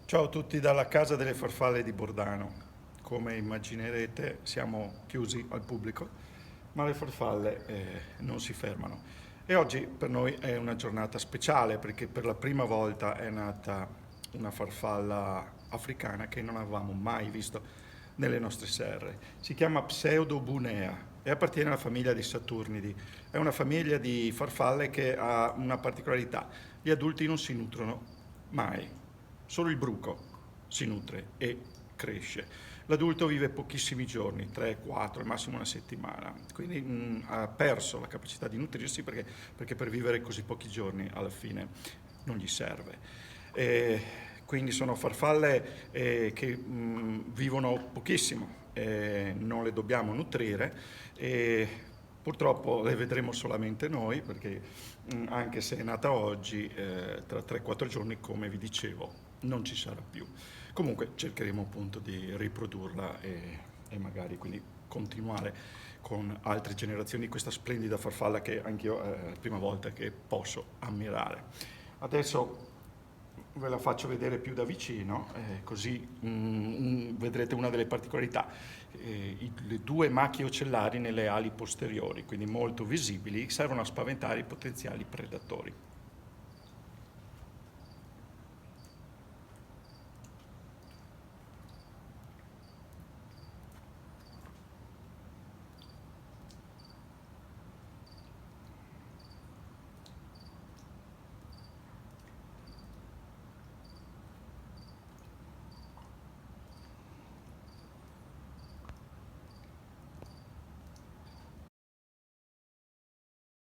Ciao a tutti dalla Casa delle Farfalle di Bordano. Come immaginerete siamo chiusi al pubblico, ma le farfalle non si fermano. E oggi per noi è una giornata speciale perché per la prima volta è nata una farfalla africana che non avevamo mai visto nelle nostre serre. Si chiama Pseudobunea e appartiene alla famiglia dei Saturnidi. È una famiglia di farfalle che ha una particolarità: gli adulti non si nutrono mai, solo il bruco si nutre e cresce. L'adulto vive pochissimi giorni, 3, 4, al massimo una settimana, quindi ha perso la capacità di nutrirsi perché per vivere così pochi giorni alla fine non gli serve. E quindi sono farfalle che vivono pochissimo, non le dobbiamo nutrire e purtroppo le vedremo solamente noi perché anche se è nata oggi, tra 3-4 giorni, come vi dicevo, non ci sarà più. Comunque cercheremo appunto di riprodurla e magari quindi continuare con altre generazioni di questa splendida farfalla che anch'io è la prima volta che posso ammirare. Adesso ve la faccio vedere più da vicino, così vedrete una delle particolarità. Le due macchie ocellari nelle ali posteriori, quindi molto visibili, servono a spaventare i potenziali predatori.